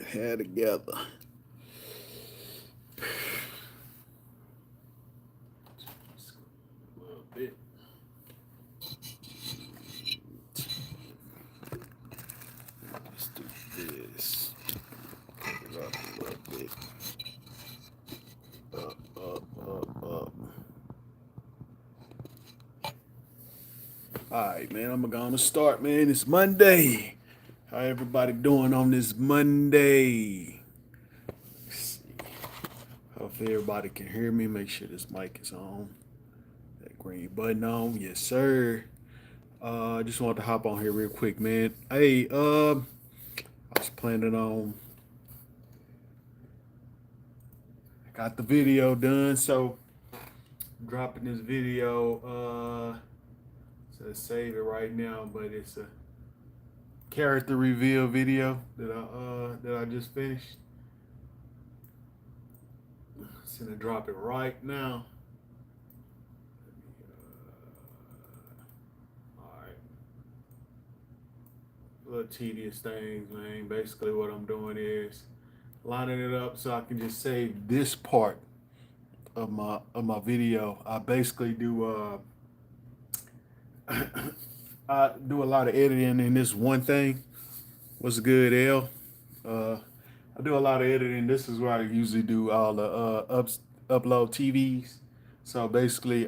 hair together. A little bit. Let's do this. Pick it up a little bit. Up. All right, man. I'm gonna start, man. It's Monday. How everybody doing on this Monday? Let's see. Hopefully everybody can hear me. Make sure this mic is on. That green button on. Yes, sir. I just wanted to hop on here real quick, man. Hey, I was planning on got the video done, so I'm dropping this video. So save it right now, but it's a character reveal video that I just finished. Just gonna drop it right now. All right. Little tedious things, man. Basically, what I'm doing is lining it up so I can just save this part of my video. I basically do I do a lot of editing in this one thing. What's good, L? I do a lot of editing. This is where I usually do all the upload TVs. So basically,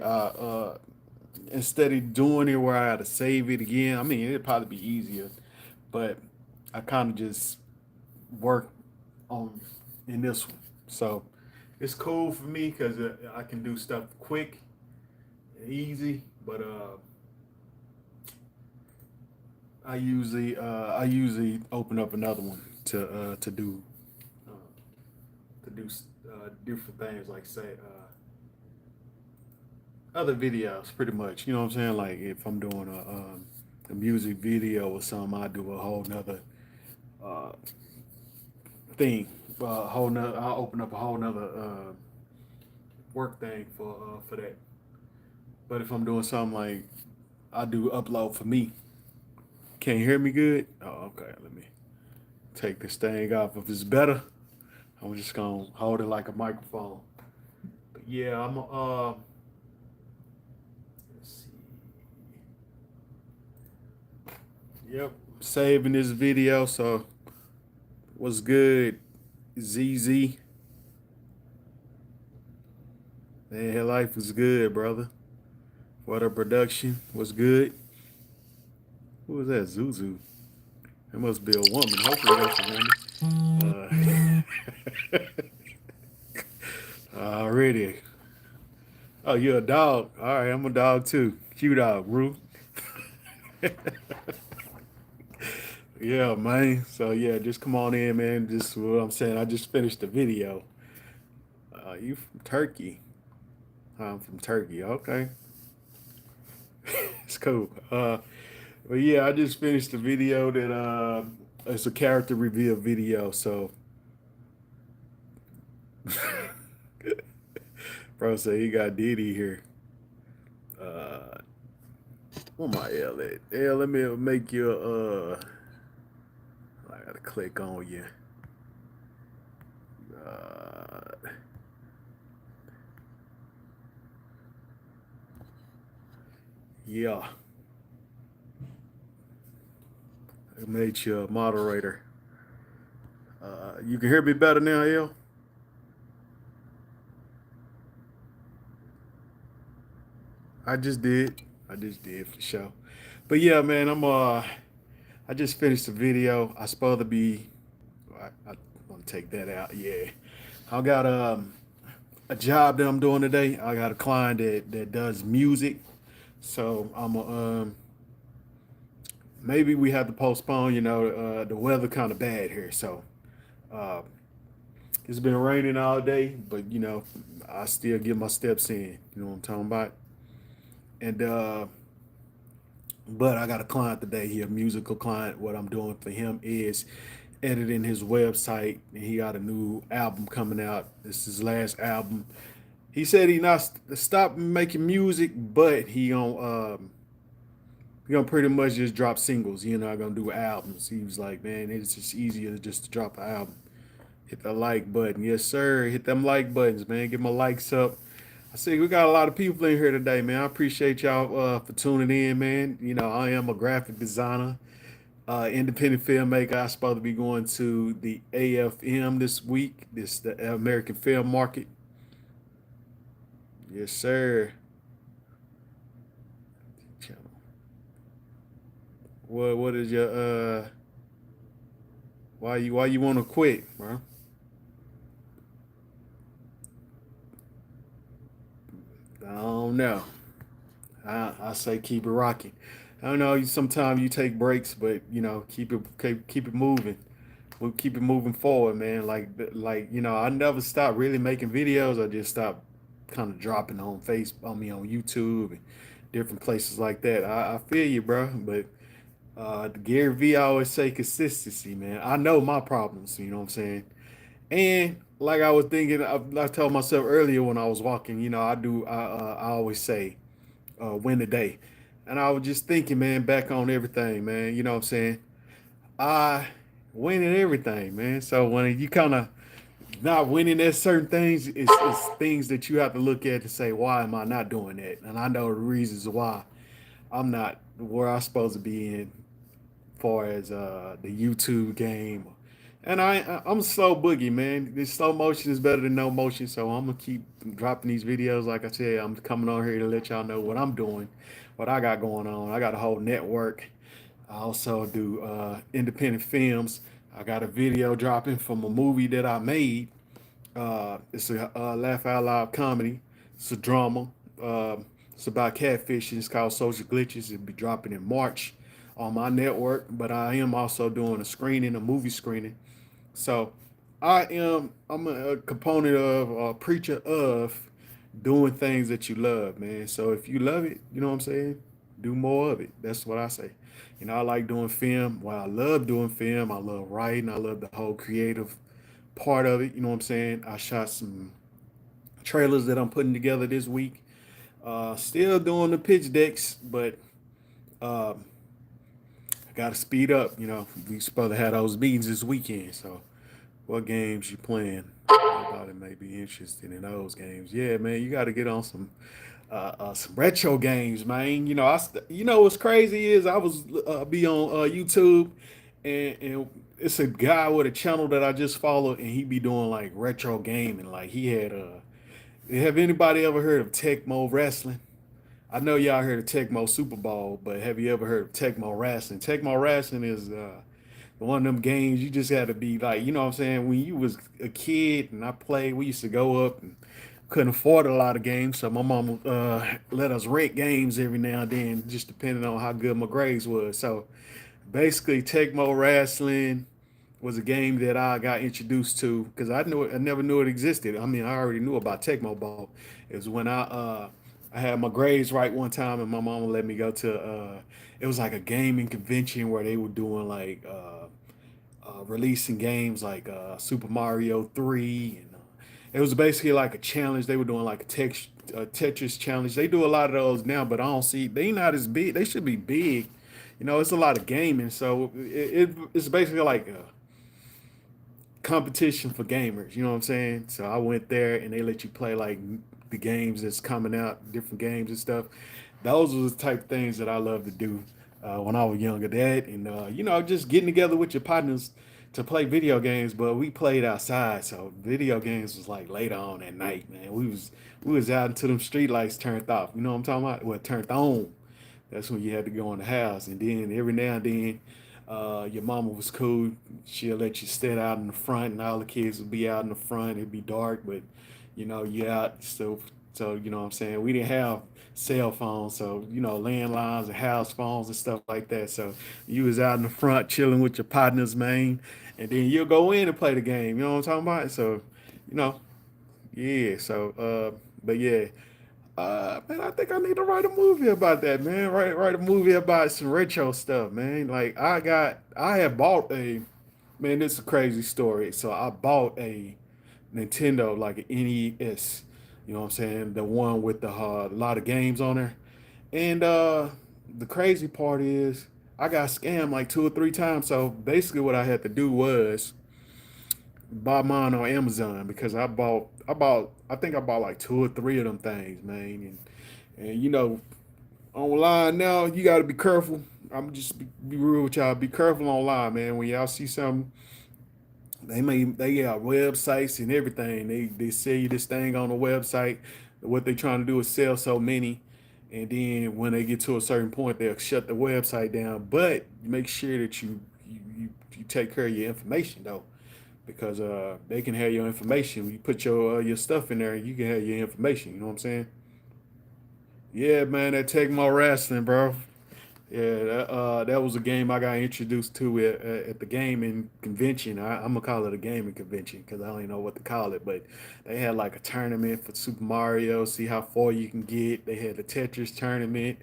instead of doing it where I had to save it again, I mean it'd probably be easier, but I kind of just work on in this one. So it's cool for me because I can do stuff quick and easy. But I usually open up another one to do different things, like say other videos, pretty much. You know what I'm saying? Like if I'm doing a music video or something, I do a whole nother uh, thing. I'll open up a whole nother work thing for that. But if I'm doing something like I do upload for me, can you hear me good? Oh, okay. Let me take this thing off. If it's better, I'm just gonna hold it like a microphone. But yeah, I'm let's see. Yep, saving this video. So what's good, ZZ? Man, life is good, brother. What a production. What's good? Who was that? Zuzu. That must be a woman. Hopefully that's a woman. Already. Oh, you're a dog. All right, I'm a dog too. Cute dog, Rue. Yeah, man. So yeah, just come on in, man. Just what I'm saying. I just finished the video. You from Turkey? I'm from Turkey. Okay, it's cool. But yeah, I just finished the video that it's a character reveal video. So, bro said he got Diddy here. Uh, where my L at? L, let me make you. I gotta click on you. Uh, yeah, I made you a moderator. You can hear me better now, L. I just did. I just did for sure. But yeah, man, I just finished the video. I supposed to be. I want to take that out. Yeah, I got a job that I'm doing today. I got a client that does music, so I'm maybe we have to postpone. You know, the weather kind of bad here, so uh, it's been raining all day. But you know, I still get my steps in. You know what I'm talking about? And but I got a client today. He a musical client. What I'm doing for him is editing his website, and he got a new album coming out. This is his last album. He said he not stop making music, but he gonna pretty much just drop singles. He not gonna do albums. He was like, man, it's just easier just to drop an album. Hit the like button. Yes, sir. Hit them like buttons, man. Get my likes up. I see we got a lot of people in here today, man. I appreciate y'all for tuning in, man. You know, I am a graphic designer, independent filmmaker. I'm supposed to be going to the AFM this week. This the American Film Market. Yes, sir. What is your why you want to quit, bro? I don't know. I say keep it rocking. I don't know. Sometimes you take breaks, but you know, keep it moving. We'll keep it moving forward, man. Like you know, I never stopped really making videos. I just stopped kind of dropping on on YouTube and different places like that. I feel you, bro. But Gary V always say consistency, man. I know my problems. You know what I'm saying? And like I was thinking, I told myself earlier when I was walking. You know, I always say win the day. And I was just thinking, man, back on everything, man. You know what I'm saying? I winning everything, man. So when you kind of not winning at certain things, it's things that you have to look at and say, why am I not doing that? And I know the reasons why I'm not where I'm supposed to be in, far as the YouTube game. And I'm slow boogie, man. This slow motion is better than no motion, so I'm gonna keep dropping these videos. Like I said, I'm coming on here to let y'all know what I'm doing, what I got going on. I got a whole network. I also do independent films. I got a video dropping from a movie that I made. It's a laugh out loud comedy. It's a drama. It's about catfishing. It's called Social Glitches. It'll be dropping in March on my network. But I am also doing a screening, a movie screening. So I'm a component of, a preacher of doing things that you love, man. So if you love it, you know what I'm saying? Do more of it. That's what I say. You know, I like doing film. Well, I love doing film. I love writing. I love the whole creative part of it. You know what I'm saying? I shot some trailers that I'm putting together this week. Still doing the pitch decks, but I got to speed up. You know, we supposed to have those meetings this weekend. So, what games you playing? Everybody may be interested in those games. Yeah, man, you got to get on some retro games, man. You know, you know what's crazy is I was be on YouTube, and it's a guy with a channel that I just followed, and he be doing like retro gaming. Like he had have anybody ever heard of Tecmo Wrestling? I know y'all heard of Tecmo Super Bowl, but have you ever heard of Tecmo Wrestling? Tecmo Wrestling is one of them games you just had to be like, you know what I'm saying? When you was a kid and I played, we used to go up and couldn't afford a lot of games, so my mom let us rent games every now and then, just depending on how good my grades was. So basically, Tecmo Wrestling was a game that I got introduced to because I never knew it existed. I mean, I already knew about Tecmo Ball. It was when I had my grades right one time, and my mama let me go to it was like a gaming convention where they were doing like releasing games like Super Mario 3, and it was basically like a challenge. They were doing like a Tetris challenge. They do a lot of those now, but I don't see they not as big. They should be big. You know, it's a lot of gaming, so it's basically like a competition for gamers. You know what I'm saying? So I went there, and they let you play like the games that's coming out, different games and stuff. Those are the type of things that I love to do when I was younger. That and you know, just getting together with your partners to play video games. But we played outside, so video games was like later on at night, man. We was out until them street lights turned off. You know what I'm talking about? Well, turned on. That's when you had to go in the house, and then every now and then, your mama was cool. She'll let you sit out in the front, and all the kids would be out in the front. It'd be dark, but you know you out. So you know what I'm saying. We didn't have cell phones, so you know landlines and house phones and stuff like that. So you was out in the front chilling with your partners, man, and then you'll go in and play the game. You know what I'm talking about? So you know, yeah. So but yeah. Man, I think I need to write a movie about that, man. Write a movie about some retro stuff, man. Like I had bought a, man. This is a crazy story. So I bought a Nintendo, like an NES. You know what I'm saying? The one with the lot of games on there. And the crazy part is I got scammed like 2 or 3 times. So basically, what I had to do was Bought mine on Amazon because I think I bought like two or three of them things, man. And you know, online now you got to be careful. I'm just be real with y'all. Be careful online, man. When y'all see something, they got websites and everything. They sell you this thing on the website. What they trying to do is sell so many, and then when they get to a certain point, they'll shut the website down. But make sure that you take care of your information though, because they can have your information. When you put your stuff in there, you can have your information. You know what I'm saying? Yeah, man, that Take My Wrestling, bro. Yeah, that was a game I got introduced to at the gaming convention. I'm gonna call it a gaming convention because I don't even know what to call it. But they had like a tournament for Super Mario, see how far you can get. They had the Tetris tournament.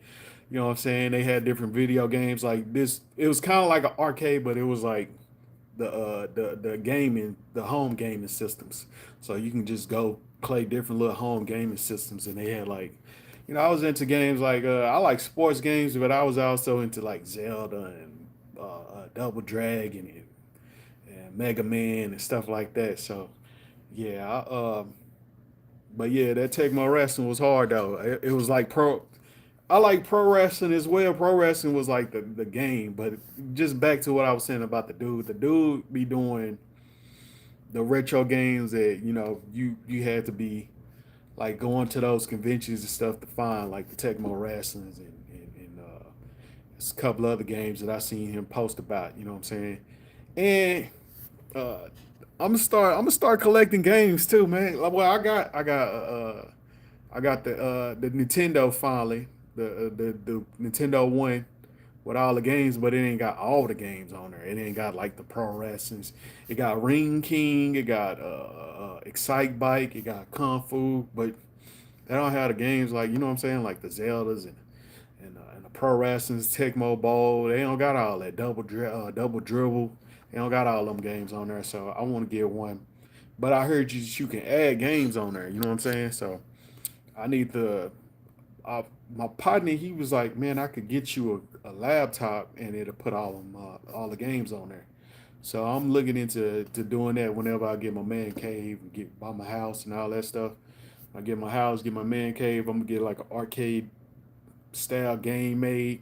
You know what I'm saying? They had different video games like this. It was kind of like an arcade, but it was like the gaming, the home gaming systems. So you can just go play different little home gaming systems, and they had like, you know, I was into games like I like sports games, but I was also into like Zelda and Double Dragon and Mega Man and stuff like that. So yeah, but yeah, that Take My Wrestling was hard though. It was like pro. I like pro wrestling as well. Pro wrestling was like the game, but just back to what I was saying about the dude. The dude be doing the retro games that you had to be like going to those conventions and stuff to find like the Tecmo Wrestlings and there's a couple other games that I seen him post about. You know what I'm saying? And uh, I'm gonna start collecting games too, man. Like, well, I got the Nintendo finally, the Nintendo One with all the games, but it ain't got all the games on there. It ain't got like the pro wrestlings. It got Ring King, it got Excite Bike, it got Kung Fu, but they don't have the games like you know what I'm saying, like the Zeldas and the pro wrestlings, Tecmo Bowl. They don't got all that double dribble. They don't got all them games on there. So I want to get one, but I heard you can add games on there. You know what I'm saying? So I need the my partner, he was like, "Man, I could get you a laptop and it'll put all the games on there." So I'm looking into to doing that whenever I get my man cave, and get buy my house and all that stuff. I get my house, get my man cave. I'm gonna get like an arcade style game made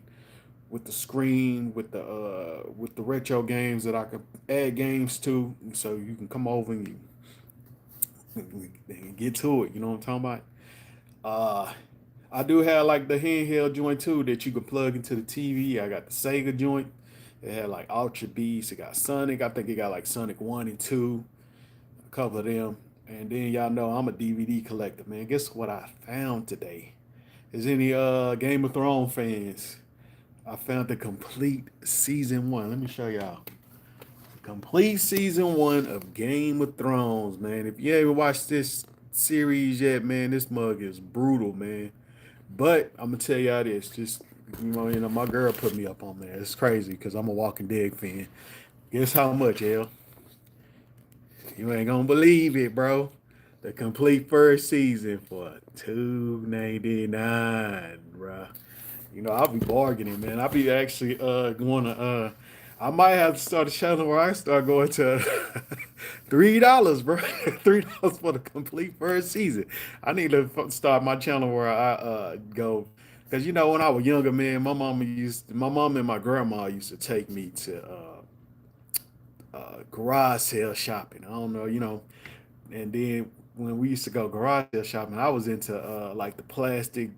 with the screen, with the retro games that I could add games to, so you can come over and get to it. You know what I'm talking about? Uh, I do have like the handheld joint too that you can plug into the TV. I got the Sega joint. It had like Ultra Beast. It got Sonic. I think it got like Sonic 1 and 2, a couple of them. And then y'all know I'm a DVD collector, man. Guess what I found today? Is any Game of Thrones fans? I found the complete season one. Let me show y'all. Complete season one of Game of Thrones, man. If you ever watched this series yet, man, this mug is brutal, man. But I'm gonna tell y'all this, just my girl put me up on there. It's crazy because I'm a Walking Dead fan. Guess how much, L? You ain't gonna believe it, bro. The complete first season for $2.99, bro. You know, I'll be bargaining, man. I'll be actually going to I might have to start a channel where I start going to $3, bro. $3 for the complete first season. I need to start my channel where I go because you know when I was younger, man, my mom and my grandma used to take me to garage sale shopping. I don't know, and then when we used to go garage sale shopping, I was into like the plastic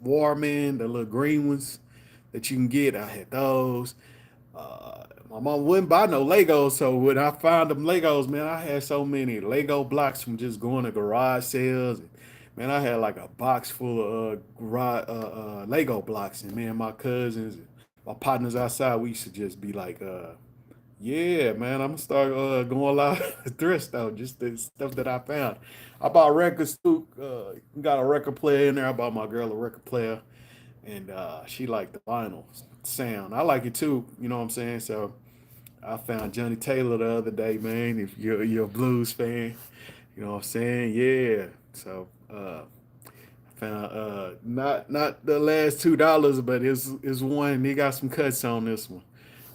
Warman, the little green ones that you can get. I had those. My mom wouldn't buy no Legos, so when I found them Legos, man, I had so many Lego blocks from just going to garage sales. And, man, I had like a box full of Lego blocks, and man, my cousins, my partners outside, we used to just be like, yeah, man, I'm gonna start going a lot of thrift stuff, just the stuff that I found. I bought records too. Got a record player in there. I bought my girl a record player, and she liked the vinyl sound. I like it too. You know what I'm saying? So I found Johnny Taylor the other day, man. If you're a blues fan, you know what I'm saying? Yeah. So I found not the last $2, but it's one. They got some cuts on this one.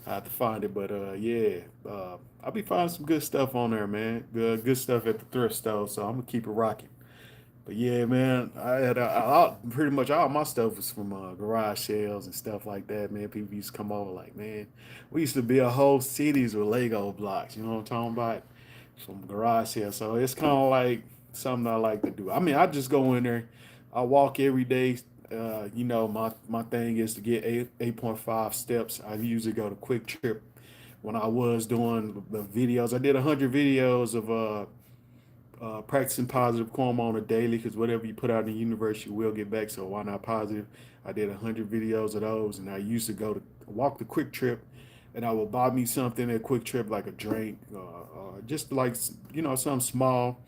I have to find it, but yeah, I'll be finding some good stuff on there, man. Good stuff at the thrift store, so I'm gonna keep it rocking. But yeah, man, I had pretty much all my stuff was from garage sales and stuff like that. Man, people used to come over like, man, we used to build whole cities with Lego blocks. You know what I'm talking about? From garage sales. So it's kind of like something I like to do. I mean, I just go in there. I walk every day. My thing is to get 8.5 steps. I usually go to Quick Trip when I was doing the videos. I did 100 videos of practicing positive karma on a daily, because whatever you put out in the universe, you will get back. So why not positive? I did 100 videos of those, and I used to go to walk the Quick Trip, and I would buy me something at Quick Trip, like a drink, just like something small,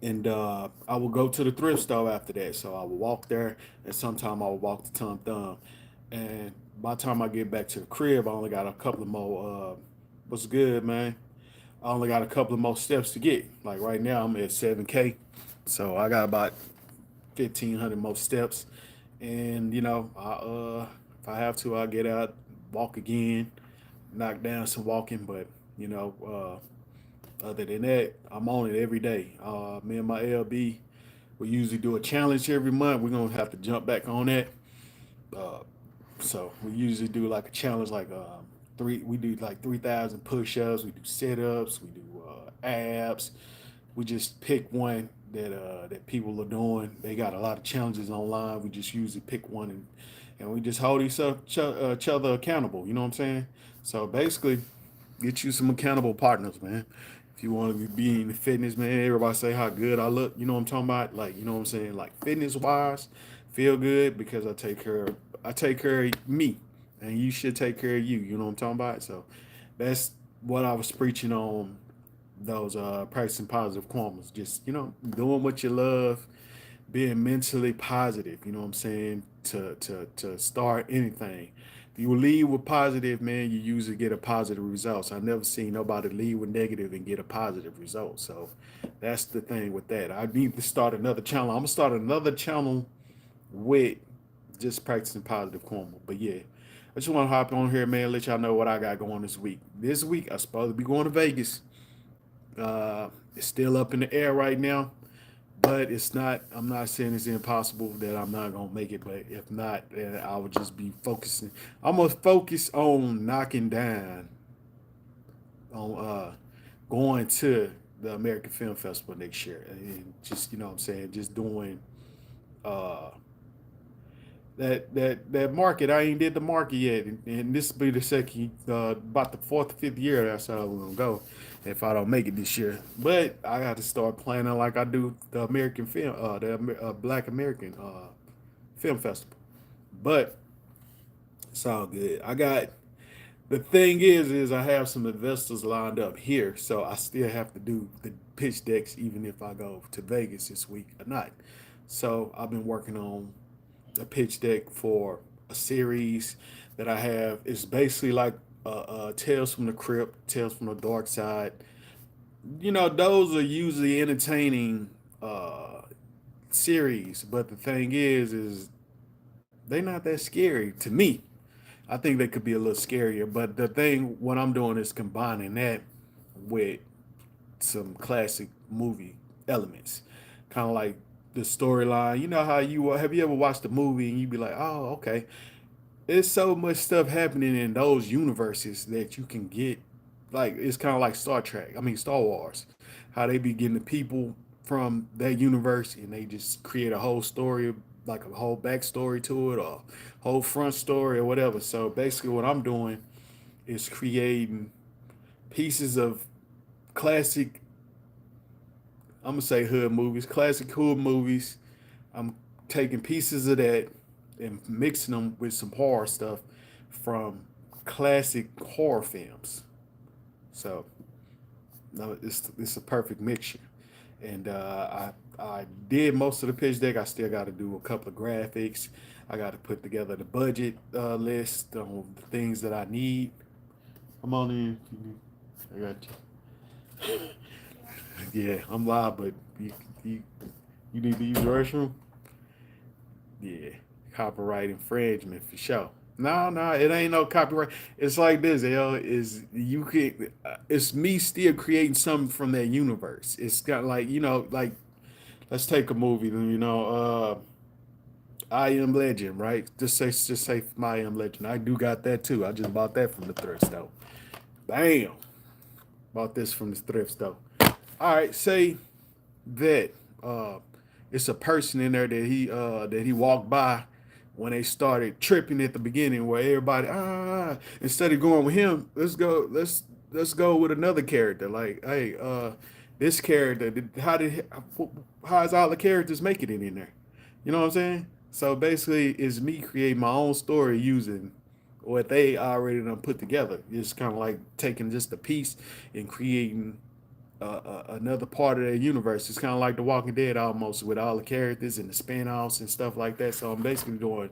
and I would go to the thrift store after that. So I would walk there, and sometime I would walk to Tom Thumb, and by the time I get back to the crib, I only got a couple of more. What's good, man? I only got a couple of more steps to get. Like right now, I'm at 7K, so I got about 1,500 more steps. And if I have to, I'll get out, walk again, knock down some walking. But you know, other than that, I'm on it every day. Me and my LB, we usually do a challenge every month. We're gonna have to jump back on that. Uh, So we usually do like a challenge, like three. We do like 3,000 push-ups. We do sit-ups. We do abs. We just pick one that people are doing. They got a lot of challenges online. We just usually pick one, and we just hold each other accountable. You know what I'm saying? So basically, get you some accountable partners, man. If you want to be in the fitness, man, everybody say how good I look. You know what I'm talking about? Like, you know what I'm saying? Like fitness wise, feel good because I take care of me, and you should take care of you. You know what I'm talking about? So that's what I was preaching on those practicing positive karmas. Just doing what you love, being mentally positive. You know what I'm saying? To start anything. If you lead with positive, man, you usually get a positive result. So I never seen nobody lead with negative and get a positive result. So that's the thing with that. I need to start another channel. I'm gonna start another channel with just practicing positive karma. But yeah, I just want to hop on here, man, let y'all know what I got going this week. This week I'm supposed to be going to Vegas. It's still up in the air right now, but it's not. I'm not saying it's impossible that I'm not gonna make it, but if not, then I would just be focusing. I'm gonna focus on knocking down on going to the American Film Festival next year, and just what I'm saying, just doing uh that market. I ain't did the market yet, and this will be the second, about the fourth, fifth year. That's how we're gonna go. If I don't make it this year, but I got to start planning like I do the American film, Black American Film Festival. But it's all good. I got the thing is I have some investors lined up here, so I still have to do the pitch decks even if I go to Vegas this week or not. So I've been working on a pitch deck for a series that I have. It's basically like Tales from the Crypt, Tales from the Dark Side. Those are usually entertaining series, but the thing is they're not that scary to me. I think they could be a little scarier, but the thing, what I'm doing is combining that with some classic movie elements, kind of like the storyline. You know how you have you ever watched a movie and you be like, oh, okay, there's so much stuff happening in those universes that you can get. Like it's kind of like Star Trek. I mean Star Wars, how they be getting the people from that universe and they just create a whole story, like a whole backstory to it, or whole front story or whatever. So basically, what I'm doing is creating pieces of classic. I'm gonna say hood movies, classic hood movies. I'm taking pieces of that and mixing them with some horror stuff from classic horror films. So no, it's a perfect mixture. And I did most of the pitch deck. I still got to do a couple of graphics. I got to put together the budget list on the things that I need. Come on in. I got you. Yeah, I'm live, but you, you need to use the restroom. Yeah, copyright infringement for sure. No, no, it ain't no copyright. It's like this, yo. Is you can. It's me still creating something from that universe. It's got like like let's take a movie. I Am Legend, right? Just say I Am Legend. I do got that too. I just bought that from the thrift store. Bam, bought this from the thrift store. All right, say that uh, it's a person in there that he walked by when they started tripping at the beginning, where everybody instead of going with him, let's go with another character. Like, hey, this character, how's all the characters making it in there? You know what I'm saying? So basically, it's me creating my own story using what they already done put together. It's kind of like taking just a piece and creating another part of their universe. It's kind of like The Walking Dead almost, with all the characters and the spin-offs and stuff like that. So I'm basically doing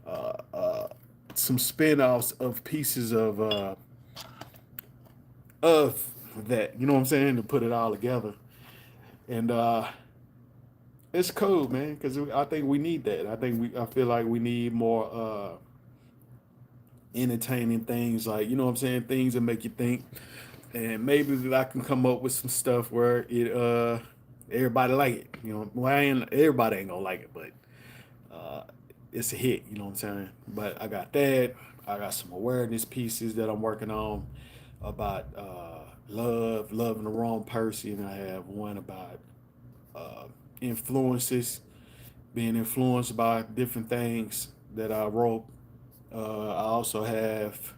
uh, uh, some spin-offs of pieces of that. You know what I'm saying? To put it all together, and it's cool, man. Because I think we need that. I feel like we need more entertaining things, like, you know what I'm saying, things that make you think, and maybe that I can come up with some stuff where it everybody like it. Well, everybody ain't gonna like it, but uh, it's a hit. You know what I'm saying? But I got that. I got some awareness pieces that I'm working on about loving the wrong person. I have one about uh, influences, being influenced by different things that I wrote. I also have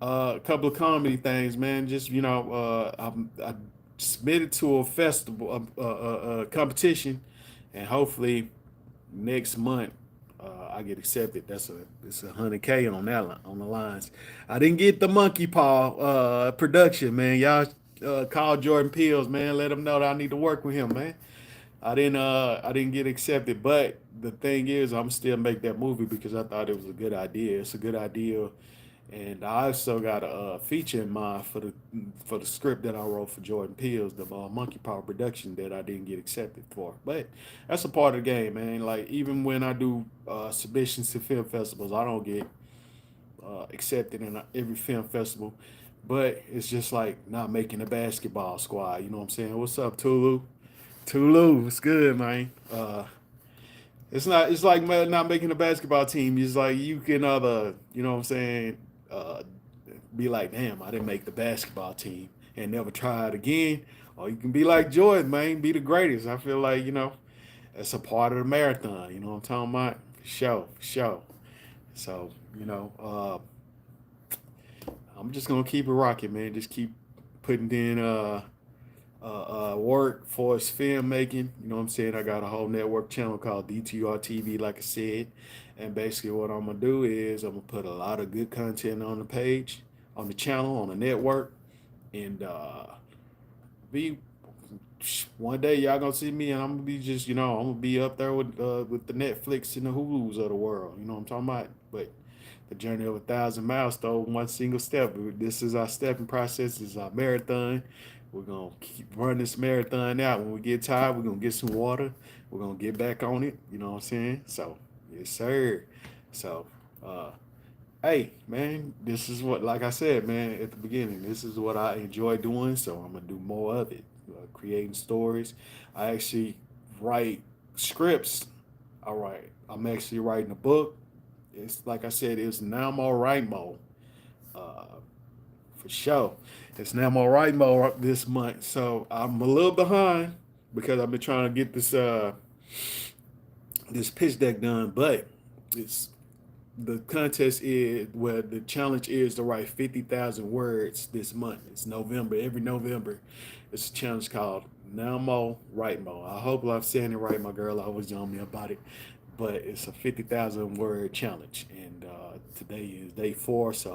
a couple of comedy things, man. Just I submitted to a festival, a competition, and hopefully next month I get accepted. It's 100K on on the lines. I didn't get the monkey paw production, man. Y'all call Jordan Peels, man. Let him know that I need to work with him, man. I didn't get accepted, but the thing is, I'm still make that movie because I thought it was a good idea. It's a good idea, and I also got a feature in mind for the script that I wrote for Jordan Peels, the Monkey Power production that I didn't get accepted for. But that's a part of the game, man. Like, even when I do submissions to film festivals, I don't get accepted in every film festival. But it's just like not making a basketball squad. You know what I'm saying? What's up, Tulu? Tulu, it's good, man. It's not. It's like not making a basketball team. It's like you can you know what I'm saying, uh, be like, damn, I didn't make the basketball team and never try it again. Or you can be like Jordan, man, be the greatest. I feel like that's a part of the marathon. You know what I'm talking about? For sure, for sure. So I'm just gonna keep it rocking, man. Just keep putting in work for his filmmaking. You know what I'm saying? I got a whole network channel called DTR TV, like I said. And basically, what I'm going to do is I'm going to put a lot of good content on the page, on the channel, on the network. And be one day, y'all going to see me, and I'm going to be just, I'm going to be up there with the Netflix and the Hulus of the world. You know what I'm talking about? But the journey of 1,000 miles, though, one single step. This is our stepping process. This is our marathon. We're gonna keep running this marathon out. When we get tired, we're gonna get some water. We're gonna get back on it. You know what I'm saying? So, yes, sir. So, uh, hey, man, this is what, like I said, man, at the beginning, this is what I enjoy doing. So I'm gonna do more of it. Creating stories. I actually write scripts. All right, I'm actually writing a book. It's like I said, it's now more right mode. Uh, for sure. It's now my right mode this month, so I'm a little behind because I've been trying to get this pitch deck done. But it's the contest is where the challenge is to write 50,000 words this month. It's November. Every November, it's a challenge called Now Mo Right Mo. I hope I'm saying it right. My girl always on me about it, but it's a 50,000 word challenge, and today is day 4, so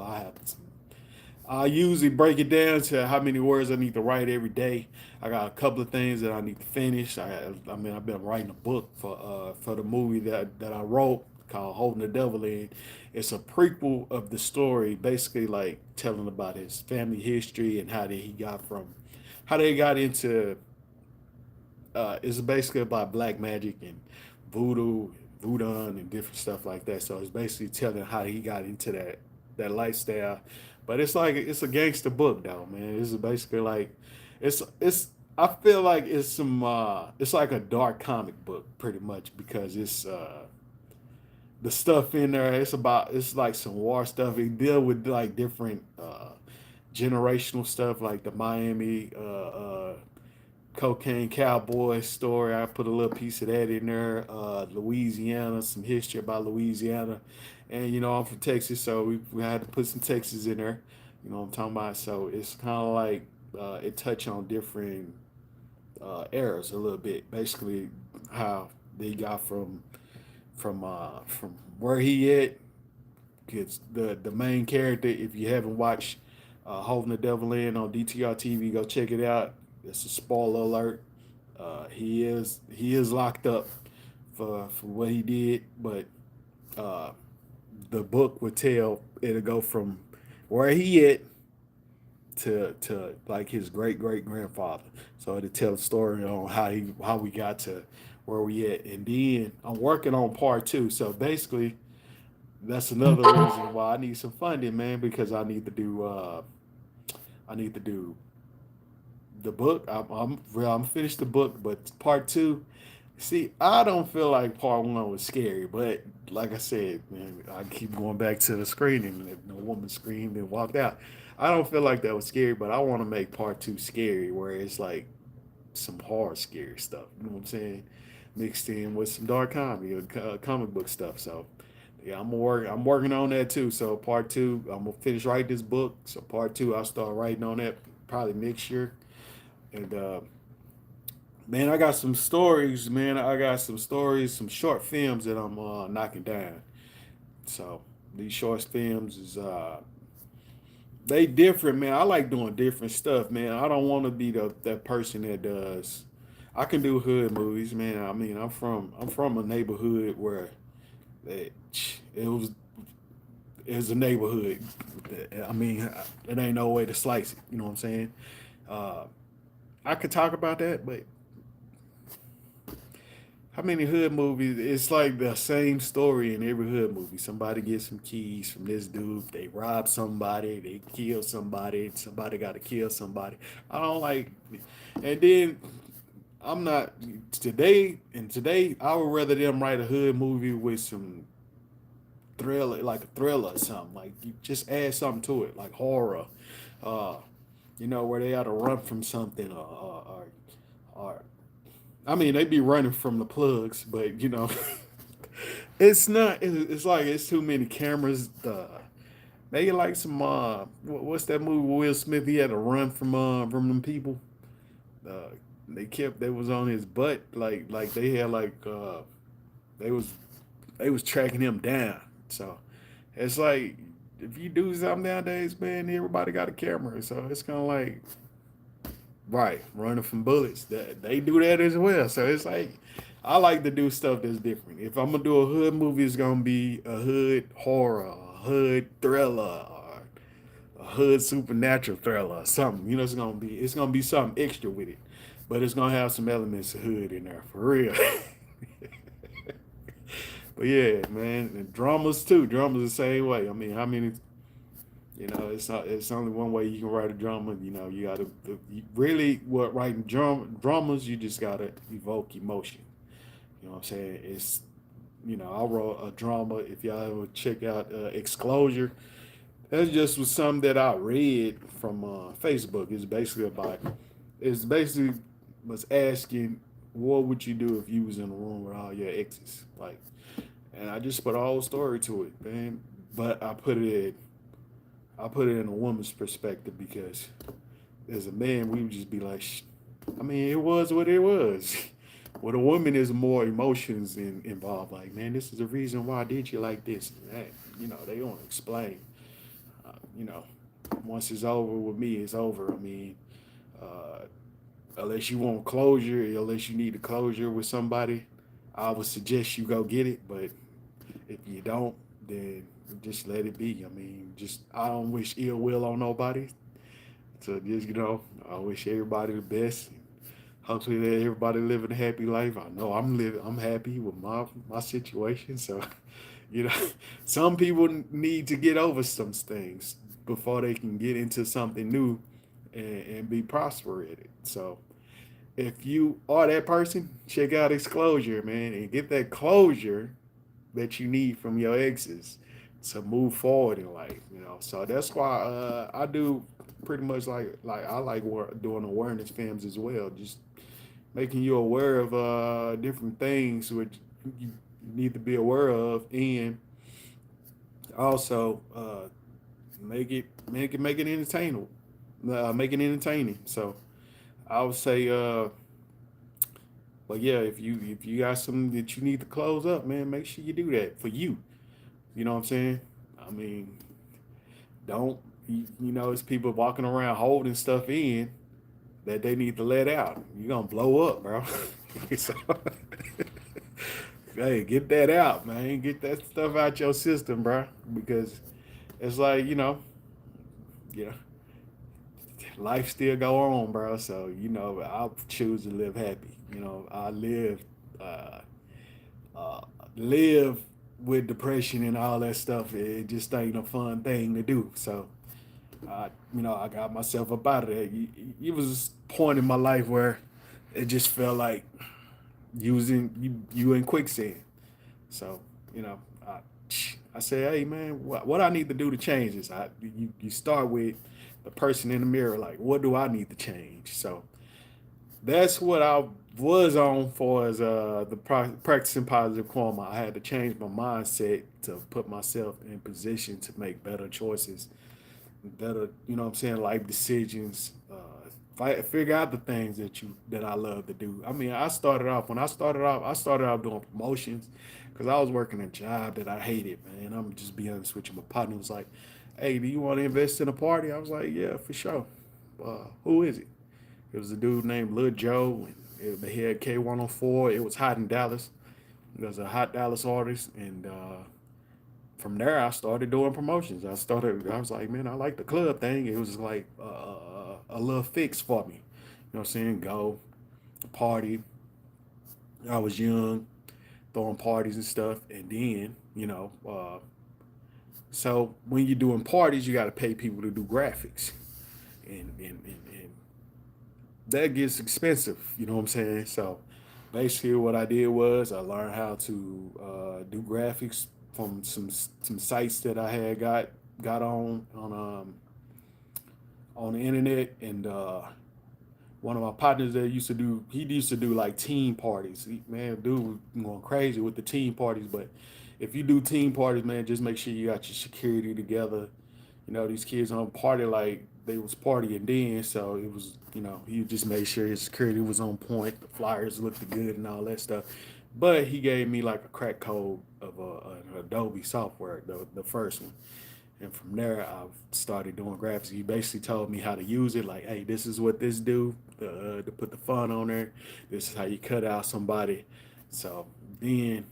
I usually break it down to how many words I need to write every day. I got a couple of things that I need to finish. I've been writing a book for the movie that I wrote called Holding the Devil In. It's a prequel of the story, basically like telling about his family history and how they got into. It's basically about black magic and voodoo, voodoo and different stuff like that. So it's basically telling how he got into that lifestyle. But it's like it's a gangster book though, man. This is basically like it's I feel like it's some it's like a dark comic book pretty much because it's the stuff in there, it's like some war stuff. It deal with like different generational stuff like the Miami cocaine cowboy story. I put a little piece of that in there. Louisiana, some history about Louisiana, and I'm from Texas, so we had to put some Texas in there. You know what I'm talking about? So it's kind of like it touch on different eras a little bit. Basically, how they got from where he at. Because the main character, if you haven't watched Holding the Devil In on DTR TV, go check it out. It's a spoiler alert. He is locked up for what he did, but uh, the book would tell it'll go from where he at to like his great grandfather. So it'll tell the story on how we got to where we at, and then I'm working on part two. So basically, that's another reason why I need some funding, man, because I need to do the book. I'm finished the book, but part two. See, I don't feel like part one was scary, but like I said, man, I keep going back to the screening. And the woman screamed and walked out. I don't feel like that was scary, but I want to make part two scary, where it's like some horror scary stuff. You know what I'm saying? Mixed in with some dark comedy or comic book stuff. So yeah, I'm working on that too. So part two, I'm gonna finish writing this book. So part two, I'll start writing on that probably next year. And man, I got some stories. Man, I got some stories, some short films that I'm knocking down. So these short films is they different, man. I like doing different stuff, man. I don't want to be that person that does. I can do hood movies, man. I mean, I'm from a neighborhood where it, it was a neighborhood. I mean, it ain't no way to slice it. You know what I'm saying? Uh, I could talk about that, but how many hood movies? It's like the same story in every hood movie. Somebody gets some keys from this dude. They rob somebody. They kill somebody. Somebody got to kill somebody. I don't like. And then I'm not today. And today, I would rather them write a hood movie with some thriller, like a thriller or something. Like you just add something to it, like horror. Uh, where they had to run from something, or I mean, they be running from the plugs, but it's not. It's like it's too many cameras. They like some. What's that movie? Will Smith. He had to run from them people. Uh, they was on his butt. Like they had they was they was tracking him down. So it's like if you do something nowadays, man, everybody got a camera. So it's kind of like right running from bullets. That they do that as well. So it's like I like to do stuff that's different. If I'm gonna do a hood movie, it's gonna be a hood horror, a hood thriller, or a hood supernatural thriller, or something. It's gonna be something extra with it, but it's gonna have some elements of hood in there for real. But yeah, man, and dramas too. Dramas the same way. I mean, how many? It's only one way you can write a drama. You gotta really what writing dramas. You just gotta evoke emotion. You know what I'm saying? I wrote a drama. If y'all ever check out Exclosure, that's just was something that I read from Facebook. It's basically was asking, what would you do if you was in a room with all your exes? Like, and I just put a whole story to it, man. But I put it in a woman's perspective because as a man, we would just be like, I mean, it was what it was. With a woman, there's more emotions involved. Like, man, this is the reason why I did you like this and that. They don't explain. Uh, you know, Once it's over with me, it's over. I mean, uh, unless you want closure, unless you need a closure with somebody, I would suggest you go get it. But if you don't, then just let it be. I mean, I don't wish ill will on nobody. So just I wish everybody the best. hopefully that everybody living a happy life. I know I'm happy with my situation. So, you know, some people need to get over some things before they can get into something new and be prosper at it. So, if you are that person, check out Exclosure, man, and get that closure that you need from your exes to move forward in life. So that's why I do pretty much like I like doing awareness films as well, just making you aware of different things which you need to be aware of, and also make it entertainable, make it entertaining. So I would say, but yeah, if you got something that you need to close up, man, make sure you do that for you. You know what I'm saying? I mean, don't it's people walking around holding stuff in that they need to let out. You're gonna blow up, bro. So, hey, get that out, man. Get that stuff out your system, bro. Because it's like, you know, life still go on, bro. So, I'll choose to live happy. I uh uh live with depression and all that stuff. It just ain't a fun thing to do. So I got myself up out of there. It was a point in my life where it just felt like you in quicksand. So, you know, I, I say, hey man, what I need to do to change this? You start with the person in the mirror, like, what do I need to change? So that's what I was on for as practicing positive karma. I had to change my mindset to put myself in position to make better choices, better, what I'm saying, life decisions. Figure out the things that I love to do. I mean, I started off doing promotions because I was working a job that I hated, man. I'm just being honest with you. My partner was like, "Hey, do you want to invest in a party?" I was like, "Yeah, for sure." Who is it? It was a dude named Lil Joe, and they had K104. It was hot in Dallas. It was a hot Dallas artist, and from there I started doing promotions. I was like, man, I like the club thing. It was like a little fix for me. You know what I'm saying? Go party. I was young, throwing parties and stuff, and then so when you're doing parties, you got to pay people to do graphics, and that gets expensive. You know what I'm saying? So basically, what I did was I learned how to do graphics from some sites that I had got on the internet, and one of my partners that he used to do like team parties. Man, dude was going crazy with the team parties. But if you do team parties, man, just make sure you got your security together. These kids don't party like they was partying then, so it was, he just made sure his security was on point, the flyers looked good and all that stuff. But he gave me like a crack code of an Adobe software, the first one. And from there, I started doing graphics. He basically told me how to use it. Like, hey, this is what this do to put the font on there. This is how you cut out somebody. So then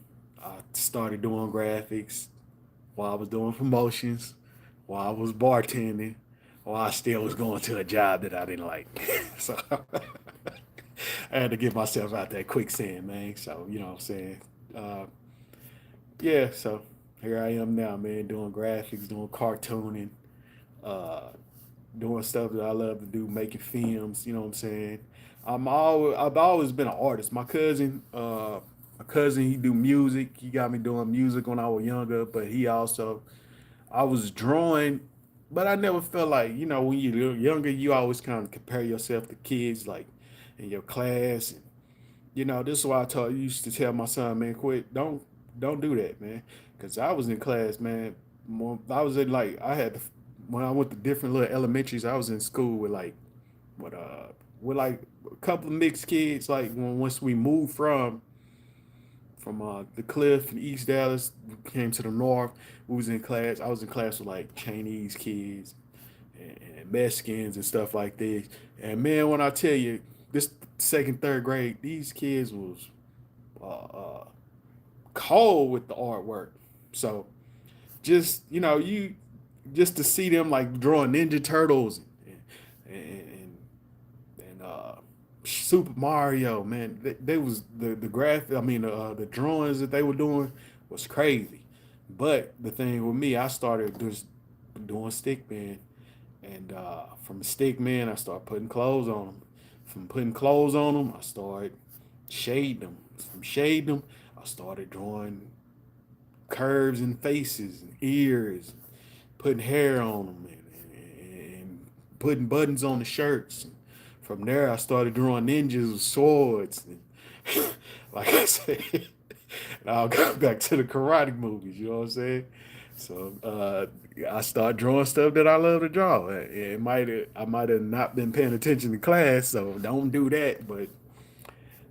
I started doing graphics while I was doing promotions, while I was bartending, while I still was going to a job that I didn't like. So I had to get myself out that quicksand, man. So, you know what I'm saying? Uh, yeah, so here I am now, man, doing graphics, doing cartooning, uh, doing stuff that I love to do, making films. You know what I'm saying? I've always been an artist. My cousin, he do music. He got me doing music when I was younger, but I was drawing, but I never felt like, when you're younger, you always kind of compare yourself to kids like in your class. And, this is why used to tell my son, man, quit, don't do that, man, because I was in class, man. I was in like when I went to different little elementaries, I was in school with like with like a couple of mixed kids. Like once we moved from the cliff in East Dallas, we came to the north. We was in class. I was in class with like Chinese kids and Mexicans and stuff like this. And man, when I tell you this second, third grade, these kids was uh, uh, cold with the artwork. So just you just to see them like drawing Ninja Turtles and Super Mario, man. They was the graph. I mean, the drawings that they were doing was crazy. But the thing with me, I started just doing stickman, and from stickman, I started putting clothes on them. From putting clothes on them, I started shading them. From shading them, I started drawing curves and faces and ears, putting hair on them, and putting buttons on the shirts. And from there, I started drawing ninjas with swords. And like I said, and I'll go back to the karate movies. You know what I'm saying? So I started drawing stuff that I love to draw. I might have not been paying attention to class, so don't do that. But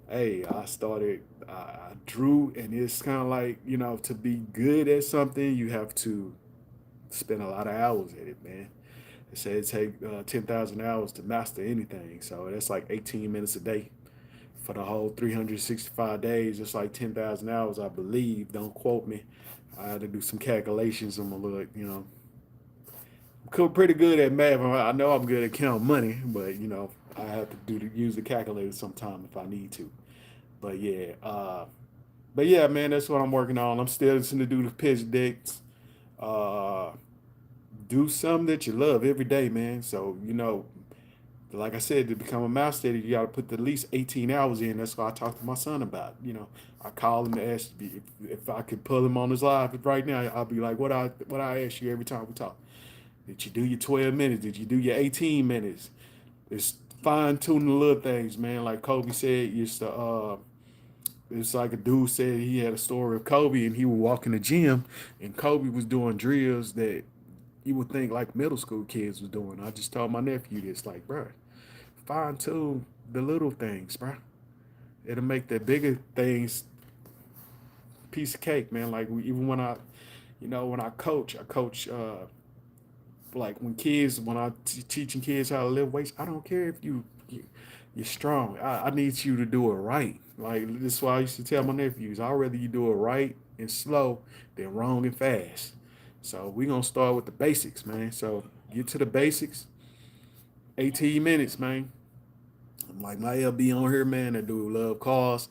hey, I drew, and it's kind of like, to be good at something, you have to spend a lot of hours at it, man. They say it take 10,000 hours to master anything. So that's like 18 minutes a day for the whole 365 days. It's like 10,000 hours, I believe. Don't quote me. I had to do some calculations. I'm a little, pretty good at math. I know I'm good at counting money, but I have to use the calculator sometime if I need to. But yeah, man, that's what I'm working on. I'm still listening to do the pitch decks. Uh, do something that you love every day, man. So like I said, to become a master, you got to put at least 18 hours in. That's what I talked to my son about. I call him to ask if I could pull him on his live right now. I'll be like, what I ask you every time we talk. Did you do your 12 minutes? Did you do your 18 minutes? It's fine tuning the little things, man. Like Kobe said, it's like a dude said he had a story of Kobe, and he would walk in the gym, and Kobe was doing drills that you would think like middle school kids was doing. I just told my nephew this, like, bro, fine tune the little things, bro. It'll make the bigger things piece of cake, man. Like even when I coach like when I teaching kids how to lift weights. I don't care if you're strong. I need you to do it right. Like this is why I used to tell my nephews, I'd rather you do it right and slow than wrong and fast. So we're gonna start with the basics, man. So get to the basics. 18 minutes, man. I'm like my LB on here, man. That dude love cars.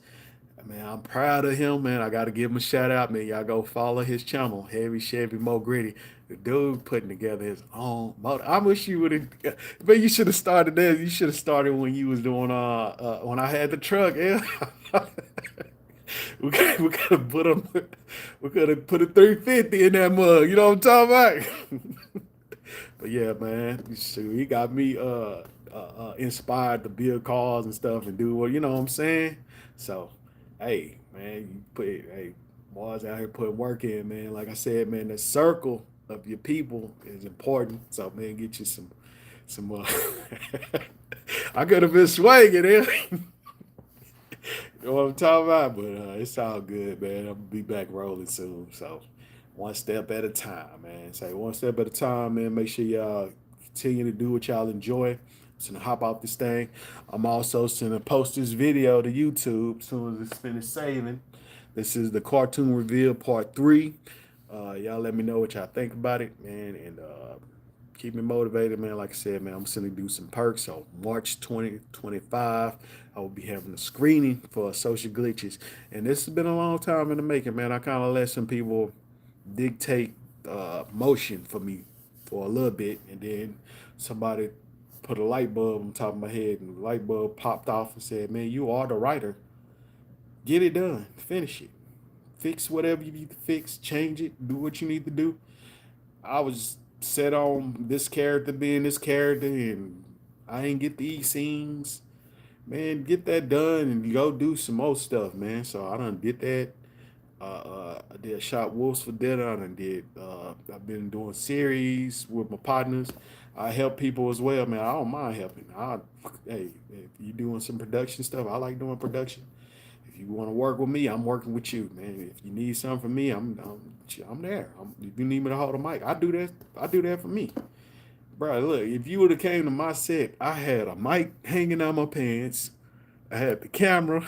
Man, I'm proud of him, man. I gotta give him a shout out, man. Y'all go follow his channel, Heavy Chevy Mo Gritty. The dude putting together his own motor. I wish you would have, but you should have started there. You should have started when you was doing when I had the truck. Yeah. We could have put him. We could have put a 350 in that mug. You know what I'm talking about? But yeah, man, shoot, he got me inspired to build cars and stuff and do what you know what I'm saying. So, hey, man, boys out here putting work in, man. Like I said, man, the circle of your people is important. So, man, get you some. I could have been swinging it. You know what I'm talking about? But it's all good, man. I'm gonna be back rolling soon. So one step at a time, man. Say one step at a time, man. Make sure y'all continue to do what y'all enjoy. So to hop off this thing. I'm also gonna post this video to YouTube as soon as it's finished saving. This is the cartoon reveal part 3. Y'all let me know what y'all think about it, man, and keep me motivated, man. Like I said, man, I'm gonna do some perks. So March 2025, I will be having a screening for Social Glitches, and this has been a long time in the making, man. I kind of let some people dictate motion for me for a little bit, and then somebody put a light bulb on top of my head, and the light bulb popped off and said, "Man, you are the writer. Get it done. Finish it. Fix whatever you need to fix. Change it. Do what you need to do." I was set on this character being this character, and I ain't get these scenes. Man, get that done and go do some more stuff, man. So I done did that. I did shot wolves for dinner. I done did. I've been doing series with my partners. I help people as well, man. I don't mind helping. Hey, if you doing some production stuff, I like doing production. If you want to work with me, I'm working with you, man. If you need something from me, I'm there. If you need me to hold a mic, I do that. I do that for me, bro. Look, if you would have came to my set, I had a mic hanging out my pants. I had the camera,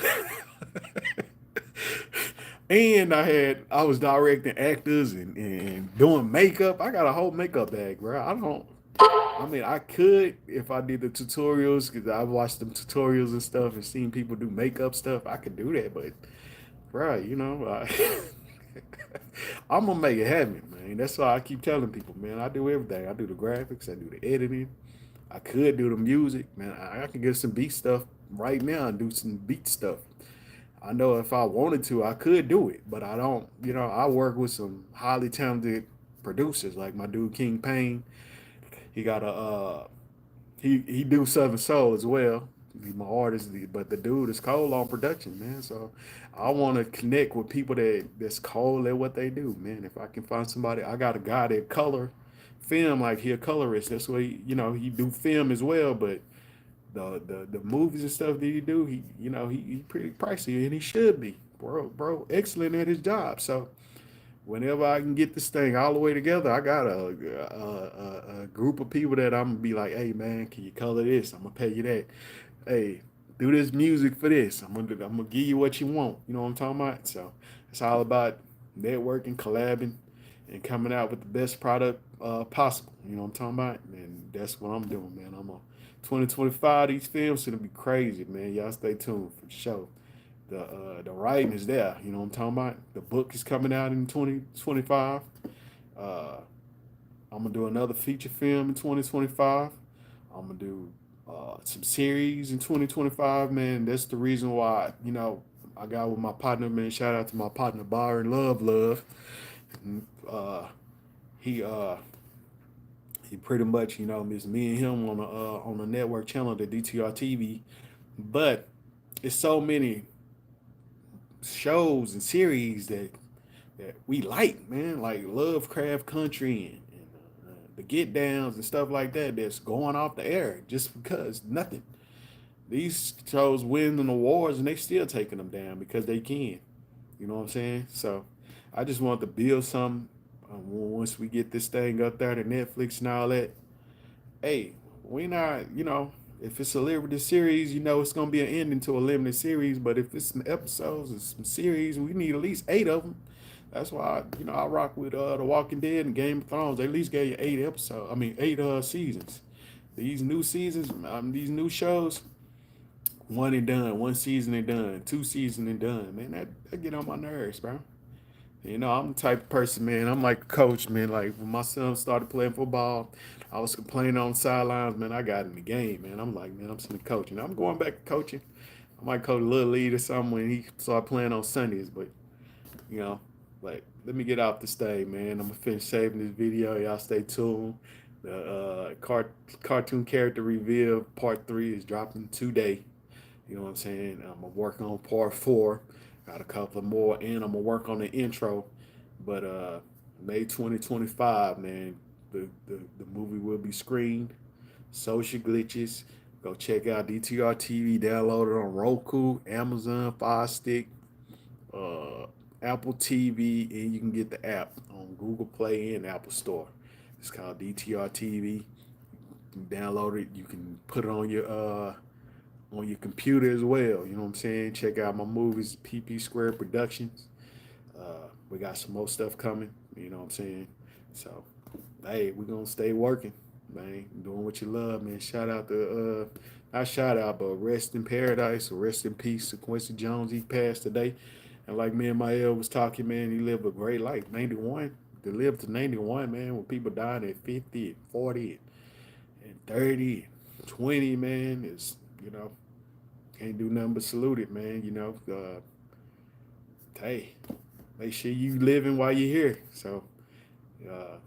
and I was directing actors and doing makeup. I got a whole makeup bag, bro. I don't. I mean, I could if I did the tutorials because I watched them tutorials and stuff and seen people do makeup stuff. I could do that, but right, I'm gonna make it happen, man. That's why I keep telling people, man. I do everything. I do the graphics. I do the editing. I could do the music, man. I can get some beat stuff right now and do some beat stuff. I know if I wanted to, I could do it, but I don't. I work with some highly talented producers, like my dude King Payne. He got a he do Southern Soul as well. He's my artist, but the dude is cold on production, man. So I want to connect with people that's cold at what they do, man. If I can find somebody, I got a guy that color film, like he a colorist. That's what he do film as well, but the movies and stuff that he do, he pretty pricey and he should be, bro, excellent at his job. So whenever I can get this thing all the way together, I got a group of people that I'm gonna be like, hey man, can you color this? I'm gonna pay you that. Hey, do this music for this. I'm gonna give you what you want. You know what I'm talking about? So it's all about networking, collabing, and coming out with the best product possible. You know what I'm talking about? And that's what I'm doing, man. I'm on 2025. These films gonna be crazy, man. Y'all stay tuned for sure. The writing is there. You know what I'm talking about? The book is coming out in 2025. Uh, I'm gonna do another feature film in 2025. I'm gonna do some series in 2025. Man, that's the reason why I got with my partner. Man, shout out to my partner Byron Love. Uh, he he pretty much it's me and him on a network channel, the DTR TV. But it's so many shows and series that we like, man, like Lovecraft Country and the Get Downs and stuff like that. That's going off the air just because nothing. These shows win the awards and they still taking them down because they can. You know what I'm saying? So I just want to build some. Once we get this thing up there to Netflix and all that, hey, we not, if it's a limited series, it's gonna be an ending to a limited series. But if it's some episodes and some series, we need at least 8 of them. That's why I rock with The Walking Dead and Game of Thrones. They at least gave you 8 episodes. I mean 8 seasons. These new seasons, these new shows, one and done, 1 season and done, 2 seasons and done. Man, that get on my nerves, bro. I'm the type of person, man. I'm like a coach, man. Like when my son started playing football, I was complaining on the sidelines, man. I got in the game, man. I'm like, man, I'm sitting coaching. I'm going back to coaching. I might coach a little league or something when he started playing on Sundays, but you know, like let me get off the stage, man. I'm gonna finish saving this video. Y'all stay tuned. The cartoon character reveal part 3 is dropping today. You know what I'm saying? I'm gonna work on part 4. Got a couple more, and I'm gonna work on the intro. But May 2025, man, the movie will be screened. Social glitches. Go check out DTR TV. Download it on Roku, Amazon Fire Stick, uh, Apple TV, and you can get the app on Google Play and Apple Store. It's called DTR TV. You can download it. You can put it on your computer as well. You know what I'm saying? Check out my movies, PpSquared Productions. We got some more stuff coming. You know what I'm saying? So, hey, we're gonna stay working, man. Doing what you love, man. Shout out to not shout out, but rest in paradise or rest in peace to Quincy Jones. He passed today. And like me and my was talking, man, he lived a great life. 91. To live to 91, man, when people died at 50 and 40 and 30 and 20, man, is can't do nothing but salute it, man. Hey, make sure you living while you're here. So, uh,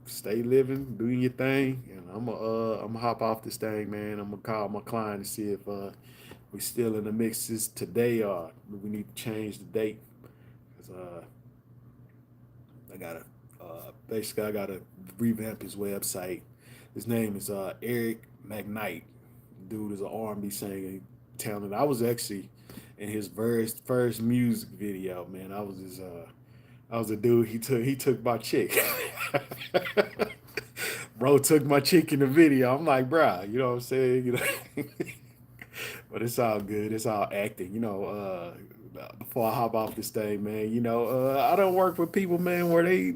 stay living, doing your thing, and I'm gonna hop off this thing, man. I'm gonna call my client and see if we still in the mixes today or we need to change the date. Cause I gotta basically I gotta revamp his website. His name is Eric McKnight. Dude is an R&B singer, talent. I was actually in his first music video, man. I was a dude. He took my chick. Bro took my chick in the video. I'm like, bruh, you know what I'm saying? But it's all good. It's all acting. Before I hop off this thing, man, I don't work with people, man, where they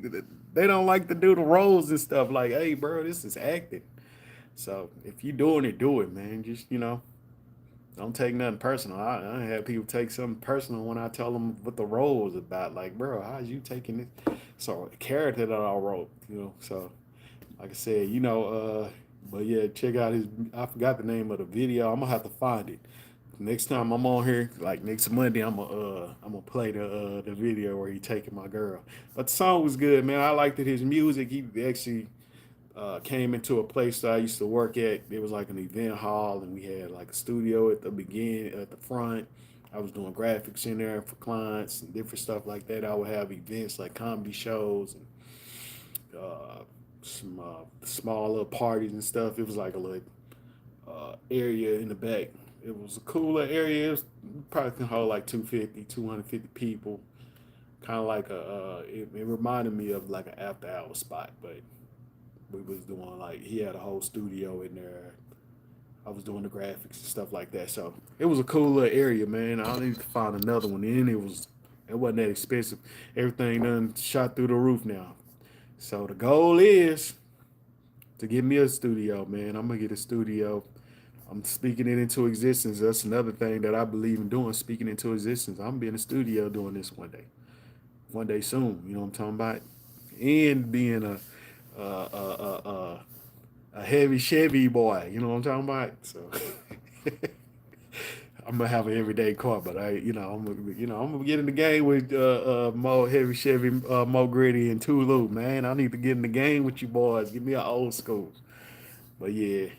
don't like to do the roles and stuff. Like, hey, bro, this is acting. So if you doing it, do it, man. Just don't take nothing personal. I have people take something personal when I tell them what the role is about. Like, bro, how's you taking this? So a character that I wrote, So like I said, but yeah, check out his. I forgot the name of the video. I'm gonna have to find it. Next time I'm on here, like next Monday, I'm gonna play the video where he taking my girl. But the song was good, man. I liked it. His music. He actually came into a place that I used to work at. It was like an event hall, and we had like a studio at the front. I was doing graphics in there for clients and different stuff like that. I would have events like comedy shows and some small little parties and stuff. It was like a little area in the back. It was a cooler area. It was probably can hold like 250, 250 people. Kind of like it reminded me of like an after hour spot, but we was doing like he had a whole studio in there. I was doing the graphics and stuff like that. So it was a cool little area, man. I need to find another one. And it wasn't that expensive. Everything done shot through the roof now. So the goal is to get me a studio, man. I'm gonna get a studio. I'm speaking it into existence. That's another thing that I believe in doing, speaking into existence. I'm gonna be in the studio doing this one day soon. You know what I'm talking about? And being a heavy Chevy boy. You know what I'm talking about? So I'm gonna have an everyday car, but I'm gonna get in the game with Mo Heavy Chevy, Mo Gritty, and Tulu. Man, I need to get in the game with you boys. Give me an old school. But yeah,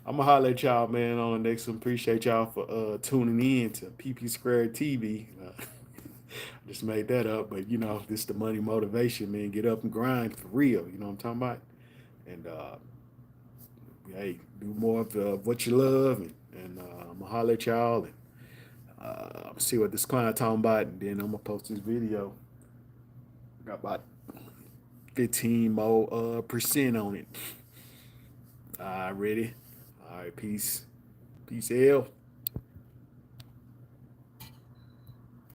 I'm gonna holler at y'all, man, on the next one. Appreciate y'all for tuning in to PpSquared TV. I just made that up, but this is the money motivation, man. Get up and grind for real. You know what I'm talking about? And hey, do more of what you love, and I'm gonna holler at y'all and see what this client talking about, and then I'm gonna post this video. Got about 15 more percent on it. All right, ready? All right, peace, L.